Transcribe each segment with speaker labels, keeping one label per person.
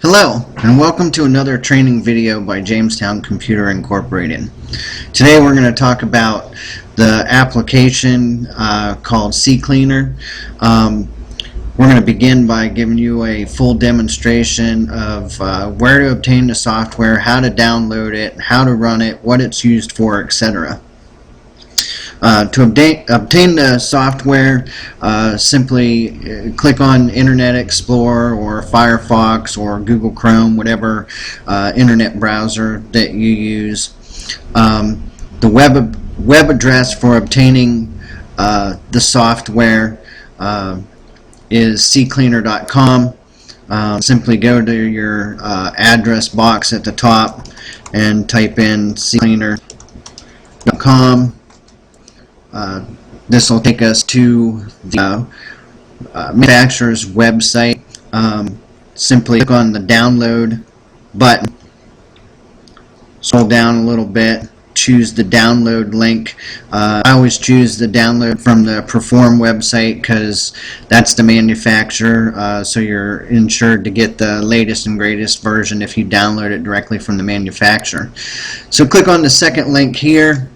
Speaker 1: Hello, and welcome to another training video by Jamestown Computer Incorporated. Today we're going to talk about the application called CCLEANER. We're going to begin by giving you a full demonstration of where to obtain the software, how to download it, how to run it, what it's used for, etc. To obtain the software, simply click on Internet Explorer or Firefox or Google Chrome, whatever internet browser that you use. The web address for obtaining the software is ccleaner.com. Simply go to your address box at the top and type in ccleaner.com. This will take us to the manufacturer's website. Simply click on the download button, scroll down a little bit, choose the download link. I always choose the download from the Perform website because that's the manufacturer, so you're ensured to get the latest and greatest version if you download it directly from the manufacturer. So click on the second link here.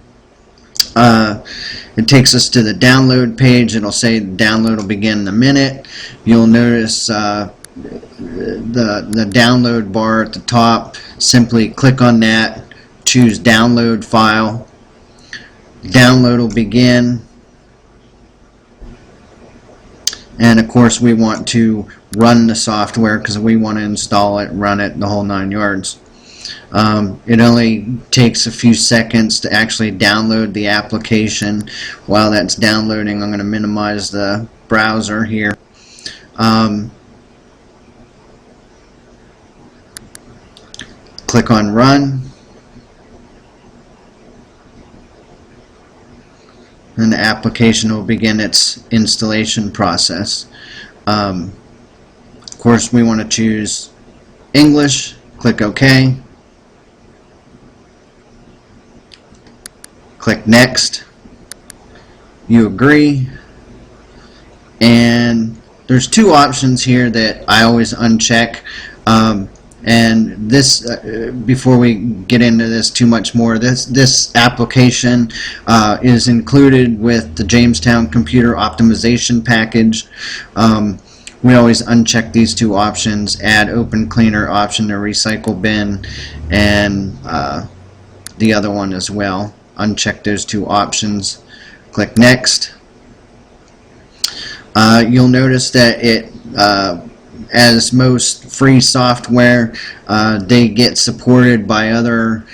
Speaker 1: It takes us to the download page. It'll say the download will begin in a minute. You'll notice the download bar at the top. Simply click on that, choose download file. Download will begin, and of course we want to run the software because we want to install it, run it, the whole 9 yards. It only takes a few seconds to actually download the application. While that's downloading, I'm going to minimize the browser here. Click on Run, and the application will begin its installation process. Of course, we want to choose English. Click OK. Click Next. You agree. And there's two options here that I always uncheck. And this, before we get into this too much more, this application is included with the Jamestown Computer Optimization Package. We always uncheck these two options: add open cleaner option to recycle bin, and the other one as well. Uncheck those two options. Click Next. You'll notice that it, as most free software, they get supported by other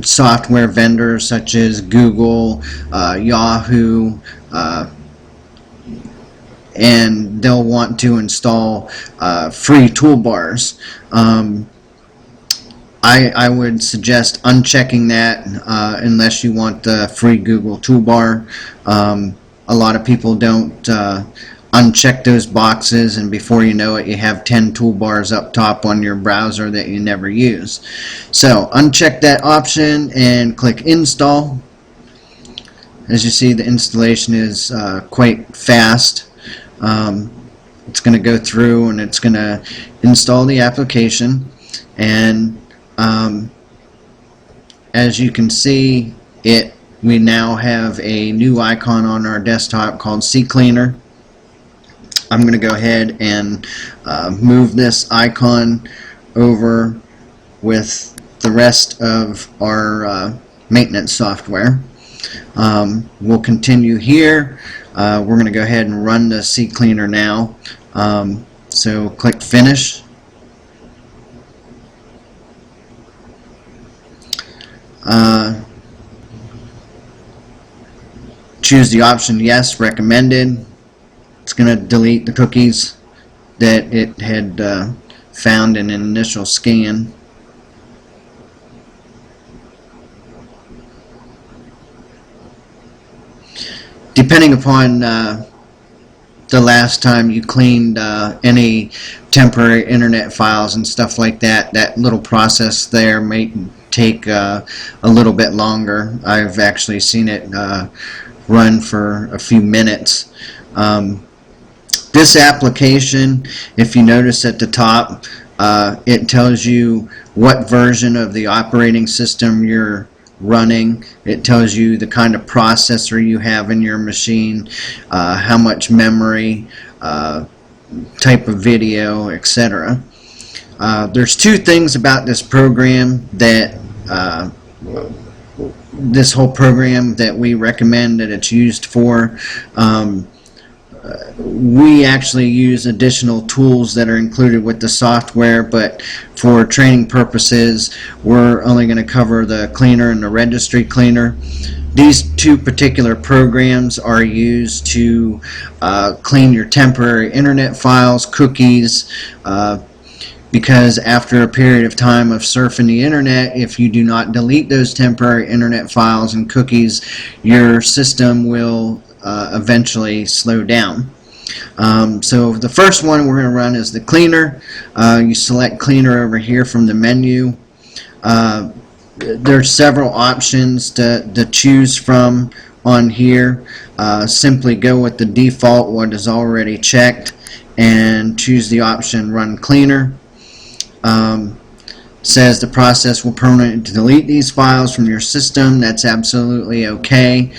Speaker 1: software vendors such as Google, Yahoo, and they'll want to install free toolbars. I would suggest unchecking that unless you want the free Google toolbar. A lot of people don't uncheck those boxes, and before you know it, you have 10 toolbars up top on your browser that you never use. So uncheck that option and click Install. As you see, the installation is quite fast. It's going to go through and it's going to install the application, and as you can see, we now have a new icon on our desktop called CCLEANER. I'm going to go ahead and move this icon over with the rest of our maintenance software. We'll continue here. We're going to go ahead and run the CCLEANER now. So click Finish. Choose the option Yes, Recommended. It's going to delete the cookies that it had found in an initial scan. Depending upon the last time you cleaned any temporary internet files and stuff like that, that little process there may take a little bit longer. I've actually seen it run for a few minutes. This application, if you notice at the top, It tells you what version of the operating system you're running. It tells you the kind of processor you have in your machine, how much memory, type of video, etc. There's two things about this program that this whole program that we recommend that it's used for. We actually use additional tools that are included with the software, but for training purposes we're only going to cover the cleaner and the registry cleaner. These two particular programs are used to clean your temporary internet files, cookies, because after a period of time of surfing the internet, if you do not delete those temporary internet files and cookies, your system will eventually slow down. So the first one we're going to run is the cleaner. You select cleaner over here from the menu. There's several options to choose from on here. Simply go with the default, what is already checked, and choose the option run cleaner. Says the process will permanently delete these files from your system. That's absolutely okay.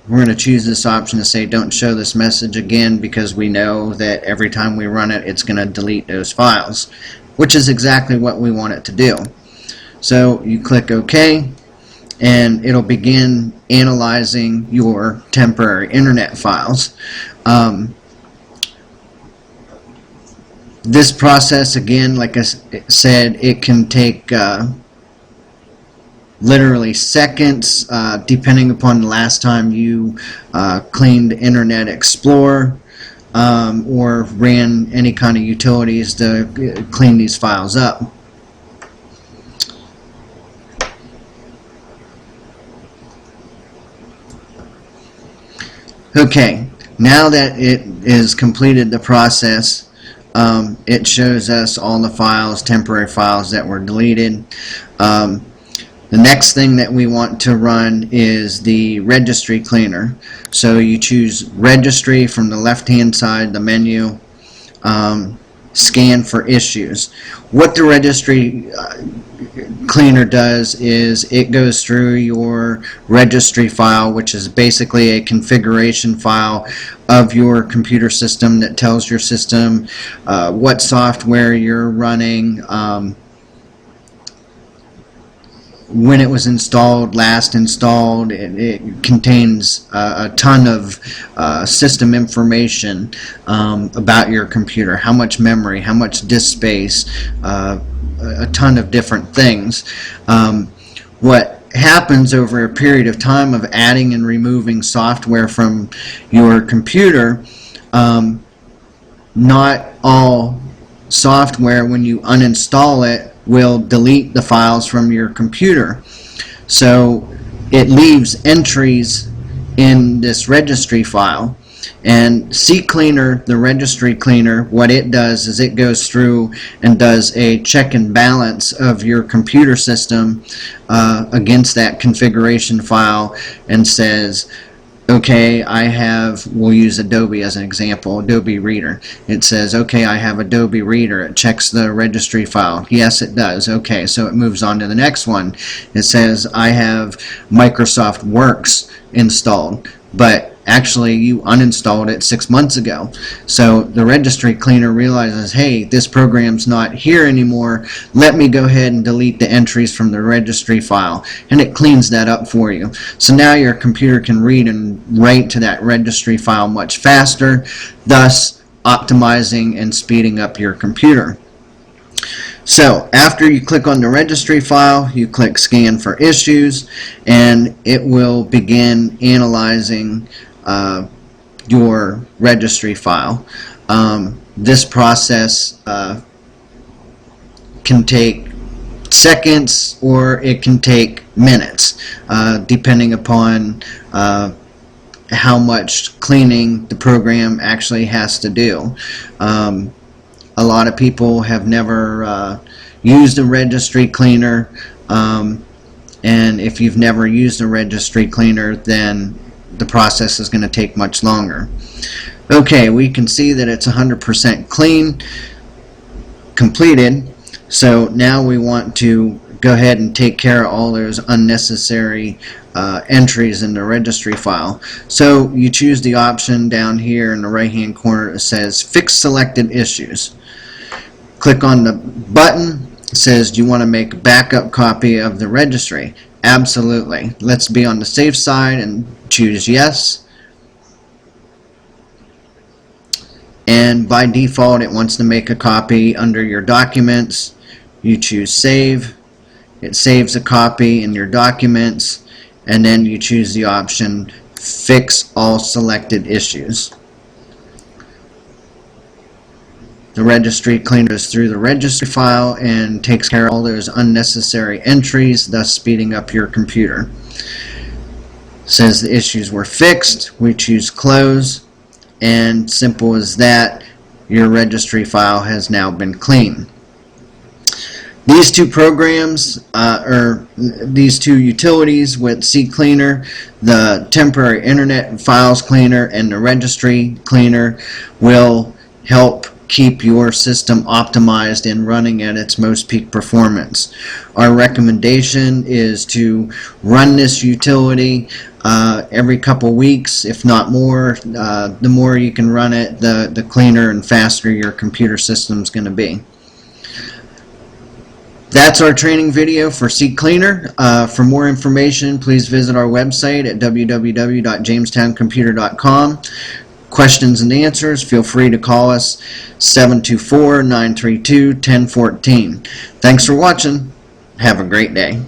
Speaker 1: We're going to choose this option to say don't show this message again, because we know that every time we run it, it's going to delete those files, which is exactly what we want it to do. So you click OK, and it'll begin analyzing your temporary internet files. This process, again, like I said, it can take literally seconds, depending upon the last time you cleaned Internet Explorer or ran any kind of utilities to clean these files up. Okay, now that it is completed the process, it shows us all the files, temporary files that were deleted. The next thing that we want to run is the registry cleaner. So you choose registry from the left hand side, the menu, scan for issues. What the registry cleaner does is it goes through your registry file, which is basically a configuration file of your computer system that tells your system what software you're running, when it was installed, last installed. It contains a ton of system information about your computer, how much memory, how much disk space, a ton of different things. What happens over a period of time of adding and removing software from your computer, not all software, when you uninstall it, will delete the files from your computer. So it leaves entries in this registry file. And CCLEANER, the registry cleaner, what it does is it goes through and does a check and balance of your computer system against that configuration file and says, okay, we'll use Adobe as an example, Adobe Reader. It says, okay, I have Adobe Reader. It checks the registry file. Yes, it does. Okay, so it moves on to the next one. It says, I have Microsoft Works installed, but actually you uninstalled it 6 months ago. So the registry cleaner realizes, hey, this program's not here anymore. Let me go ahead and delete the entries from the registry file, and it cleans that up for you. So now your computer can read and write to that registry file much faster, thus optimizing and speeding up your computer. So after you click on the registry file, you click scan for issues, and it will begin analyzing your registry file. This process can take seconds or it can take minutes, depending upon how much cleaning the program actually has to do. A lot of people have never used a registry cleaner, and if you've never used a registry cleaner, then the process is going to take much longer. Okay, we can see that it's 100% clean. completed. So now we want to go ahead and take care of all those unnecessary entries in the registry file. So you choose the option down here in the right hand corner that says Fix Selected Issues. Click on the button. It says, do you want to make a backup copy of the registry? Absolutely. Let's be on the safe side and choose yes. And by default it wants to make a copy under your documents. You choose save. It saves a copy in your documents, and then you choose the option Fix All Selected Issues. The registry cleaner goes through the registry file and takes care of all those unnecessary entries, thus speeding up your computer. Says the issues were fixed. We choose close, and simple as that, your registry file has now been cleaned. These two programs, or these two utilities with CCLEANER, the temporary internet files cleaner and the registry cleaner, will help keep your system optimized and running at its most peak performance. Our recommendation is to run this utility every couple weeks, if not more. The more you can run it, the cleaner and faster your computer system is going to be. That's our training video for CCLEANER. For more information, please visit our website at www.jamestowncomputer.com. Questions and answers, feel free to call us 724-932-1014. Thanks for watching. Have a great day.